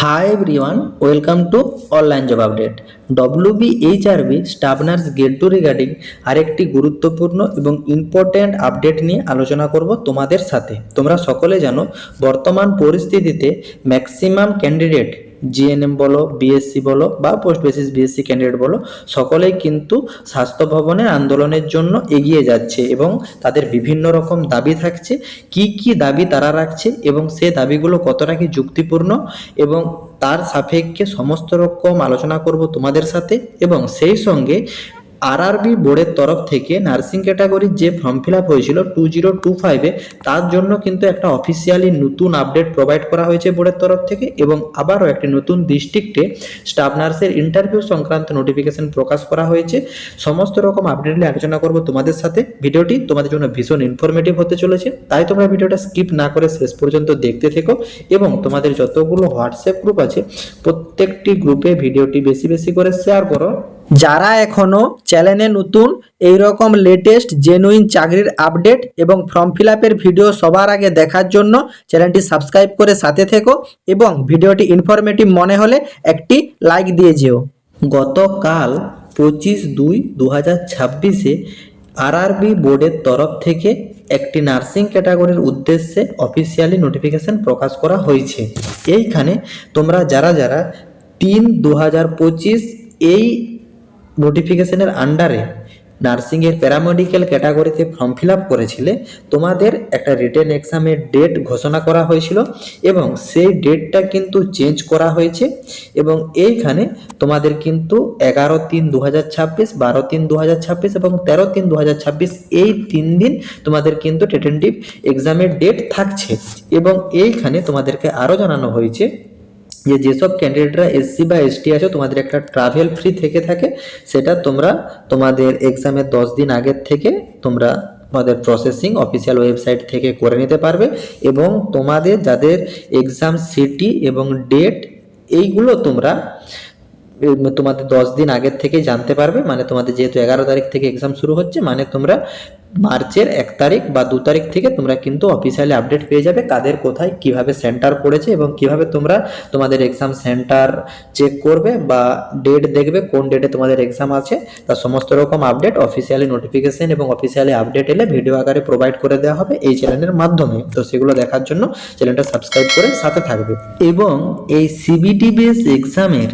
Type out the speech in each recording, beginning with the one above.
Hi everyone, welcome to Online Job Update. WBHRB staff nurse gate 2 regarding আরেকটি গুরুত্বপূর্ণ এবং important update নিয়ে আলোচনা করব তোমাদের সাথে। তোমরা সকলে জানো বর্তমান পরিস্থিতিতে ম্যাক্সিমাম ক্যান্ডিডেট জিএনএম বলো, বিএসসি বলো বা পোস্ট বেসিস বিএসসি ক্যান্ডিডেট বলো, সকলেই কিন্তু স্বাস্থ্য ভবনের আন্দোলনের জন্য এগিয়ে যাচ্ছে এবং তাদের বিভিন্ন রকম দাবি থাকছে। কি কি দাবি তারা রাখছে এবং সে দাবিগুলো কতটা কি যুক্তিপূর্ণ এবং তার সাপেক্ষে সমস্ত রকম আলোচনা করব তোমাদের সাথে। এবং সেই সঙ্গে আরআরবি বোর্ডের তরফ থেকে নার্সিং ক্যাটাগরির যে ফর্ম ফিল আপ হয়েছিল 2025-এ, তার জন্য কিন্তু একটা অফিসিয়ালি নতুন আপডেট প্রোভাইড করা হয়েছে বোর্ডের তরফ থেকে এবং আবারও একটি নতুন ডিস্ট্রিক্টে স্টাফ নার্সের ইন্টারভিউ সংক্রান্ত নোটিফিকেশন প্রকাশ করা হয়েছে। সমস্ত রকম আপডেট নিয়ে আলোচনা করব তোমাদের সাথে। ভিডিওটি তোমাদের জন্য ভীষণ ইনফরমেটিভ হতে চলেছে, তাই তোমরা ভিডিওটা স্কিপ না করে শেষ পর্যন্ত দেখতে থেকো এবং তোমাদের যতগুলো হোয়াটসঅ্যাপ গ্রুপ আছে প্রত্যেকটি গ্রুপে ভিডিওটি বেশি বেশি করে শেয়ার করো। যারা এখনো চ্যানেলে নতুন এই রকম লেটেস্ট জেনুইন চাকরির আপডেট এবং ফর্ম ফিল আপের ভিডিও সবার আগে দেখার জন্য চ্যানেলটি সাবস্ক্রাইব করে সাথে থেকো এবং ভিডিওটি ইনফরমেটিভ মনে হলে একটি লাইক দিয়ে যেও। গতকাল 25/2/2026-এ আরআরবি বোর্ডের তরফ থেকে একটি নার্সিং ক্যাটাগরির উদ্দেশ্যে অফিসিয়ালি নোটিফিকেশন প্রকাশ করা হয়েছে। এইখানে তোমরা যারা যারা 3/2025 এই নোটিফিকেশনের আন্ডারে নার্সিংয়ের প্যারামেডিক্যাল ক্যাটাগরিতে ফর্ম ফিল আপ করেছিলে, তোমাদের একটা রিটেন এক্সামের ডেট ঘোষণা করা হয়েছিল এবং সেই ডেটটা কিন্তু চেঞ্জ করা হয়েছে এবং এইখানে তোমাদের কিন্তু 11/3/2026, 12/3/2026 এবং 13/3/2026 এই 3 দিন তোমাদের কিন্তু টেন্টেটিভ এক্সামের ডেট থাকছে। এবং এইখানে তোমাদেরকে আরও জানানো হয়েছে যে যেসব ক্যান্ডিডেটরা এসসি বা এসটি আছে, তোমাদের একটা ট্রাভেল ফ্রি থেকে থাকে, সেটা তোমরা তোমাদের এক্সামের 10 দিন আগের থেকে তোমরা তোমাদের প্রসেসিং অফিসিয়াল ওয়েবসাইট থেকে করে নিতে পারবে এবং তোমাদের যাদের এক্সাম সিটি এবং ডেট এইগুলো তোমরা তোমাদের 10 দিন আগের থেকে জানতে পারবে। মানে তোমাদের যেহেতু 11 তারিখ থেকে এক্সাম শুরু হচ্ছে, মানে তোমরা মার্চের 1 তারিখ বা 2 তারিখ থেকে তোমরা কিন্তু অফিসিয়ালি আপডেট পেয়ে যাবে কাদের কোথায় কিভাবে সেন্টার পড়েছে এবং কিভাবে তোমরা তোমাদের এক্সাম সেন্টার চেক করবে বা ডেট দেখবে কোন ডেটে তোমাদের এক্সাম আছে। তার সমস্ত রকম আপডেট অফিসিয়ালি নোটিফিকেশন এবং অফিসিয়ালি আপডেট এলে ভিডিও আকারে প্রোভাইড করে দেওয়া হবে এই চ্যানেলের মাধ্যমে। তো সেগুলো দেখার জন্য চ্যানেলটা সাবস্ক্রাইব করে সাথে থাকবে। এবং এই সিবিটি বেস এক্সামের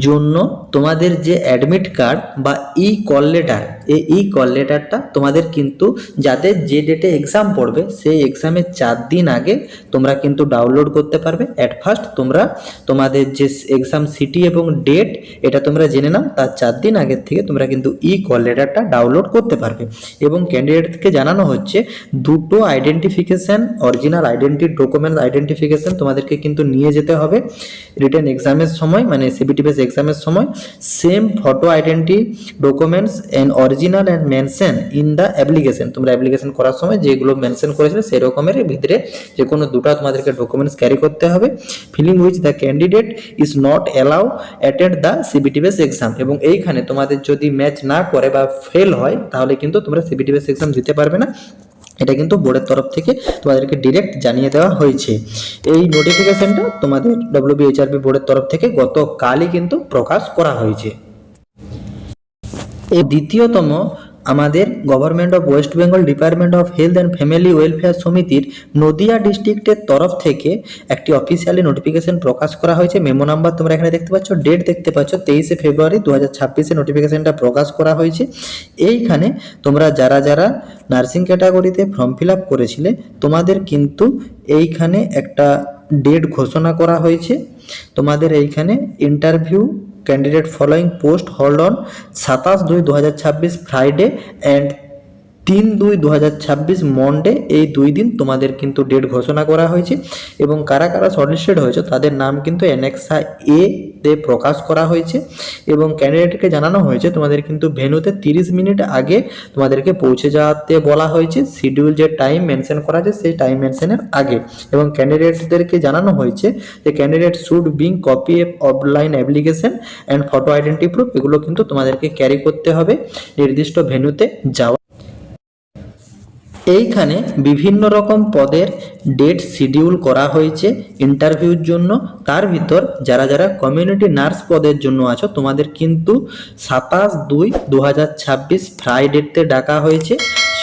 জন্য তোমাদের যে অ্যাডমিট কার্ড বা ই কল লেটার, এই কল লেটারটা তোমাদের কিন্তু যাদের যে ডেটে এক্সাম পড়বে সেই এক্সামের 4 দিন আগে তোমরা কিন্তু ডাউনলোড করতে পারবে। অ্যাট ফার্স্ট তোমরা তোমাদের যে এক্সাম সিটি এবং ডেট এটা তোমরা জেনে নাও, তার 4 দিন আগের থেকে তোমরা কিন্তু ই কল লেটারটা ডাউনলোড করতে পারবে। এবং ক্যান্ডিডেটকে জানানো হচ্ছে দুটো identification, original identity document identification তোমাদেরকে কিন্তু নিয়ে যেতে হবে রিটেন এক্সামের সময়, মানে সিবিটি বেস এক্সামের সময়। Same photo identity documents and original and mention in the application, তোমরা অ্যাপ্লিকেশন করার সময় যেগুলো মেনশন করেছিলে সেই রকমের ভিতরে যে কোনো দুটো তোমাদেরকে ডকুমেন্টস ক্যারি করতে হবে। Failing which the candidate is not allow attend the CBT base exam, এবং এইখানে তোমাদের যদি ম্যাচ না করে বা ফেল হয় তাহলে কিন্তু তোমরা সিবিটি বেস এক্সাম দিতে পারবে না। এটা কিন্তু বোর্ডের তরফ থেকে তোমাদেরকে ডিরেক্ট জানিয়ে দেওয়া হয়েছে। এই নোটিফিকেশনটা তোমাদের WBHRB বোর্ডের তরফ থেকে গতকালই কিন্তু প্রকাশ করা হয়েছে। এই দ্বিতীয়তম আমাদের government of West Bengal department of health and family welfare সমিতির নদিয়া ডিস্ট্রিক্টের তরফ থেকে একটি অফিসিয়ালি নোটিফিকেশন প্রকাশ করা হয়েছে। মেমো নাম্বার তোমরা এখানে দেখতে পাচ্ছ, ডেট দেখতে পাচ্ছ 23শে ফেব্রুয়ারি 2026-এ নোটিফিকেশনটা প্রকাশ করা হয়েছে। এইখানে তোমরা যারা যারা নার্সিং ক্যাটাগরিতে ফর্ম ফিল আপ করেছিলে তোমাদের কিন্তু এইখানে একটা ডেট ঘোষণা করা হয়েছে। তোমাদের এইখানে interview candidate following post hold on 27/2/2026 Friday and 3/2/2026 Monday, এই 2 দিন তোমাদের কিন্তু ডেট ঘোষণা করা হয়েছে। এবং কারা কারা শর্টলিস্টেড হয়েছে তাদের নাম কিন্তু অ্যানেক্সা এ তে প্রকাশ করা হয়েছে। এবং ক্যান্ডিডেটকে জানানো হয়েছে তোমাদের কিন্তু ভেন্যুতে 30 মিনিট আগে তোমাদেরকে পৌঁছে যাওয়াতে বলা হয়েছে, শিডিউল যে টাইম মেনশন করা আছে সেই টাইম মেনশনের আগে। এবং ক্যান্ডিডেটদেরকে জানানো হয়েছে যে candidate should being copy offline application and photo identity proof, এগুলো কিন্তু তোমাদেরকে ক্যারি করতে হবে নির্দিষ্ট ভেন্যুতে যাওয়া। এইখানে বিভিন্ন রকম পদের ডেট শিডিউল করা হয়েছে ইন্টারভিউর জন্য। তার ভিতর যারা যারা কমিউনিটি নার্স পদের জন্য আছো তোমাদের কিন্তু 27/2/2026 ফ্রাইডেতে ডাকা হয়েছে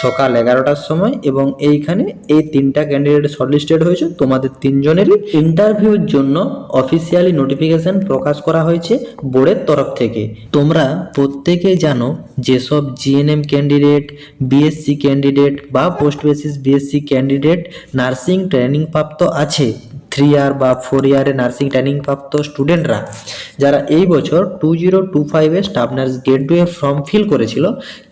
সকাল 11টার সময়, এবং এইখানে এই 3টা ক্যান্ডিডেট শর্টলিস্টেড হয়েছে। তোমাদের 3জনেরই ইন্টারভিউর জন্য অফিসিয়ালি নোটিফিকেশন প্রকাশ করা হয়েছে বোর্ডের তরফ থেকে। তোমরা প্রত্যেকেই জানো যেসব জিএনএম ক্যান্ডিডেট, বিএসসি ক্যান্ডিডেট বা post basis BSc candidate nursing training প্রাপ্ত আছে, 3 ইয়ার বা 4 ইয়ারে নার্সিং ট্রেনিং প্রাপ্ত স্টুডেন্টরা যারা এই বছর 2025 স্টাফ নার্স গ্রেড 2 এর ফর্ম ফিল করেছিল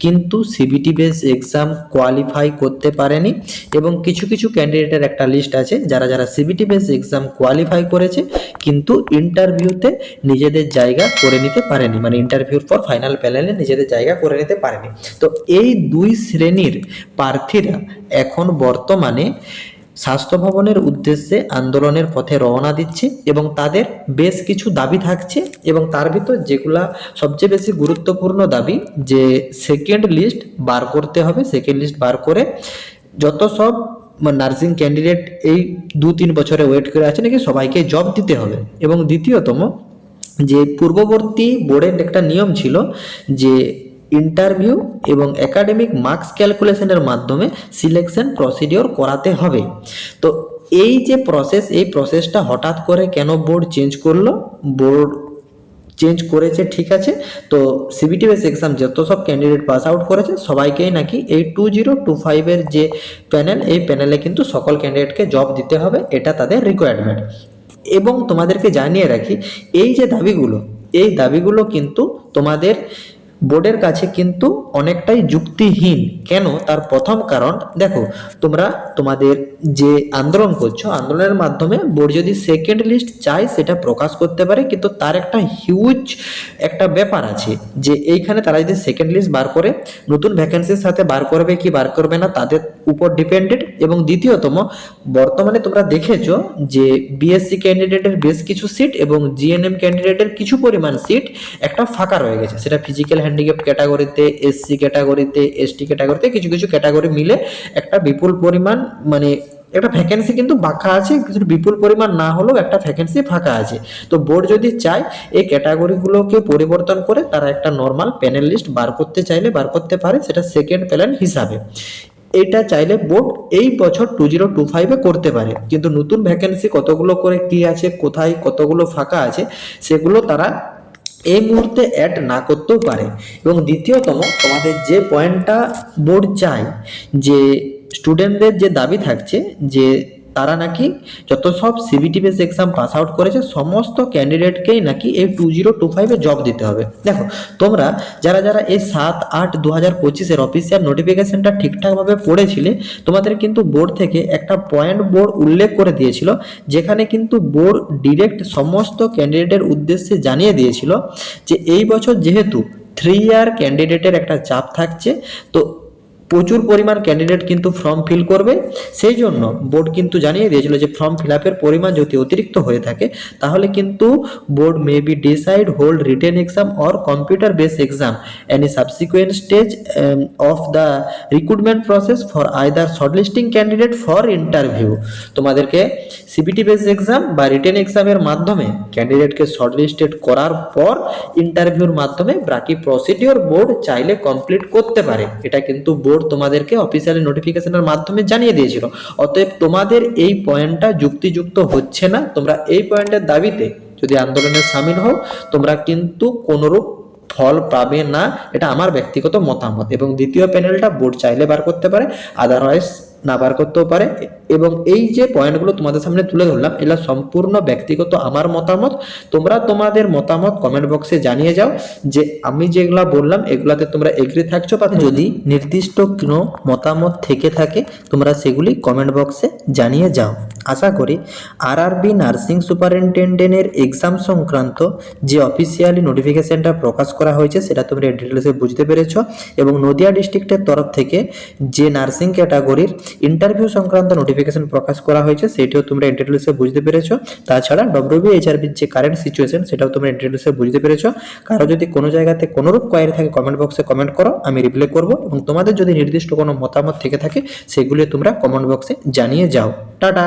কিন্তু সিবিটি বেস এক্সাম কোয়ালিফাই করতে পারেনি, এবং কিছু কিছু ক্যান্ডিডেটের একটা লিস্ট আছে যারা যারা সিবিটি বেস এক্সাম কোয়ালিফাই করেছে কিন্তু ইন্টারভিউতে নিজেদের জায়গা করে নিতে পারেনি, মানে ইন্টারভিউর পর ফাইনাল প্যানেলে নিজেদের জায়গা করে নিতে পারেনি। তো এই 2 শ্রেণীর প্রার্থীরা এখন বর্তমানে স্বাস্থ্য ভবনের উদ্দেশ্যে আন্দোলনের পথে রওনা দিচ্ছে, এবং তাদের বেশ কিছু দাবি থাকছে, এবং তার ভিতর যেগুলা সবচেয়ে বেশি গুরুত্বপূর্ণ দাবি যে সেকেন্ড লিস্ট বার করতে হবে। সেকেন্ড লিস্ট বার করে যত সব নার্সিং ক্যান্ডিডেট এই 2-3 বছরে ওয়েট করে আছে নাকি সবাইকে জব দিতে হবে। এবং দ্বিতীয়তম যে পূর্ববর্তী বোর্ডের একটা নিয়ম ছিল যে ইন্টারভিউ এবং একাডেমিক মার্কস ক্যালকুলেশনের মাধ্যমে সিলেকশন প্রসিডিওর করাতে হবে। তো এই যে প্রসেস, এই প্রসেসটা হঠাৎ করে কেন বোর্ড চেঞ্জ করলো? বোর্ড চেঞ্জ করেছে ঠিক আছে, তো সিবিটি বেস এক্সাম যত সব ক্যান্ডিডেট পাস আউট করেছে সবাইকেই নাকি এই 2025 এর যে প্যানেল, এই প্যানেলে কিন্তু সকল ক্যান্ডিডেটকে জব দিতে হবে, এটা তাদের রিকোয়ারমেন্ট। এবং তোমাদেরকে জানিয়ে রাখি এই যে দাবিগুলো, এই দাবিগুলো কিন্তু তোমাদের বোর্ডের কাছে কিন্তু অনেকটাই যুক্তিহীন। কেন? তার প্রথম কারণ দেখো, তোমরা তোমাদের যে আন্দোলন করছো, আন্দোলনের মাধ্যমে বোর্ড যদি সেকেন্ড লিস্ট চায় সেটা প্রকাশ করতে পারে, কিন্তু তার একটা হিউজ একটা ব্যাপার আছে যে এইখানে তারা যদি সেকেন্ড লিস্ট বার করে নতুন ভ্যাকেন্সির সাথে বার করবে কি বার করবে না তাদের উপর ডিপেন্ডেড। এবং দ্বিতীয়তম, বর্তমানে তোমরা দেখেছো যে বিএসসি ক্যান্ডিডেটের বেশ কিছু সিট এবং জিএনএম ক্যান্ডিডেটের কিছু পরিমাণ সিট একটা ফাঁকা রয়ে গেছে, সেটা ফিজিক্যাল হ্যান্ডিক্যাপ্ট ক্যাটাগরিতে, এসসি ক্যাটাগরিতে, এসটি ক্যাটাগরিতে, কিছু কিছু ক্যাটাগরি মিলে একটা বিপুল পরিমাণ মানে একটা ভ্যাকেন্সি কিন্তু ফাঁকা আছে, কিছু বিপুল পরিমাণ না হলেও একটা ভ্যাকেন্সি ফাঁকা আছে। তো বোর্ড যদি চায় এই ক্যাটাগরিগুলোকে পরিবর্তন করে তারা একটা নর্মাল প্যানেল লিস্ট বার করতে চাইলে বার করতে পারে, সেটা সেকেন্ড প্যানেল হিসাবে। এটা চাইলে বোর্ড এই বছর 2025 করতে পারে, কিন্তু নতুন ভ্যাকেন্সি কতগুলো করে কি আছে, কোথায় কতগুলো ফাঁকা আছে, সেগুলো তারা এই মুহূর্তে অ্যাড না করতেও পারে। এবং দ্বিতীয়তম, তোমাদের যে পয়েন্টটা বোর্ড চায়, যে স্টুডেন্টদের যে দাবি থাকছে যে তারা নাকি যত সব CBT base exam pass out করেছে সমস্ত ক্যান্ডিডেটকেই নাকি এই 2025 জব দিতে হবে। দেখো, তোমরা যারা যারা এই 7/8/2025 অফিসিয়াল নোটিফিকেশনটা ঠিকঠাকভাবে পড়েছিলে, তোমাদের কিন্তু বোর্ড থেকে একটা পয়েন্ট বোর্ড উল্লেখ করে দিয়েছিল, যেখানে কিন্তু বোর্ড ডিরেক্ট সমস্ত ক্যান্ডিডেটের উদ্দেশ্যে জানিয়ে দিয়েছিল যে এই বছর যেহেতু 3 ইয়ার ক্যান্ডিডেটের একটা চাপ থাকছে, তো প্রচুর পরিমাণ ক্যান্ডিডেট কিন্তু ফর্ম ফিল করবে, সেই জন্য বোর্ড কিন্তু জানিয়ে দিয়েছিল যে ফর্ম ফিল আপের পরিমাণ যদি অতিরিক্ত হয়ে থাকে তাহলে কিন্তু board may be decide hold written exam or computer base exam any subsequent stage of the recruitment process for either shortlisting candidate for interview. তোমাদেরকে সিবিটি বেস এক্সাম বা রিটেন এক্সামের মাধ্যমে ক্যান্ডিডেটকে শর্টলিস্টেড করার পর ইন্টারভিউর মাধ্যমে বাকি প্রসিডিওর বোর্ড চাইলে কমপ্লিট করতে পারে। এটা কিন্তু বোর্ড তোমাদেরকে অফিসিয়ালি নোটিফিকেশনের মাধ্যমে জানিয়ে দিয়েছিল। অতএব তোমাদের এই পয়েন্টটা যুক্তিযুক্ত হচ্ছে না। তোমরা এই পয়েন্টের দাবিতে যদি আন্দোলনে সামিল হও তোমরা কিন্তু কোনোরূপ ফল পাবে না, এটা আমার ব্যক্তিগত মতামত। এবং দ্বিতীয় প্যানেলটা বোর্ড চাইলে বার করতে পারে, আদারওয়াইজ না বার করতেও পারে। এবং এই যে পয়েন্টগুলো তোমাদের সামনে তুলে ধরলাম এগুলো সম্পূর্ণ ব্যক্তিগত আমার মতামত। তোমরা তোমাদের মতামত কমেন্ট বক্সে জানিয়ে যাও যে আমি যেগুলা বললাম এগুলাতে তোমরা এগ্রি থাকছো, বা যদি নির্দিষ্ট কোনো মতামত থেকে থাকে তোমরা সেগুলি কমেন্ট বক্সে জানিয়ে যাও। আশা করি আরআরবি নার্সিং সুপারিনটেন্ডেন্টের এক্সাম সংক্রান্ত যে অফিসিয়ালি নোটিফিকেশনটা প্রকাশ করা হয়েছে সেটা তোমরা ডিটেলসে বুঝতে পেরেছো। এবং নদিয়া ডিস্ট্রিক্টের তরফ থেকে যে নার্সিং ক্যাটাগরির ইন্টারভিউ সংক্রান্ত নোটিফিকেশন প্রকাশ করা হয়েছে, সেটিও তোমরা ইন্টারভিউসে বুঝতে পেরেছো। তাছাড়া ডব্লিউবিএইচআরবির যে কারেন্ট সিচুয়েশন সেটাও তোমরা ইন্টারভিউসে বুঝতে পেরেছো। কারো যদি কোনো জায়গাতে কোনোরূপ কোয়ারি থাকে কমেন্ট বক্সে কমেন্ট করো, আমি রিপ্লাই করবো, এবং তোমাদের যদি নির্দিষ্ট কোনো মতামত থেকে থাকে সেগুলি তোমরা কমেন্ট বক্সে জানিয়ে যাও। টাটা।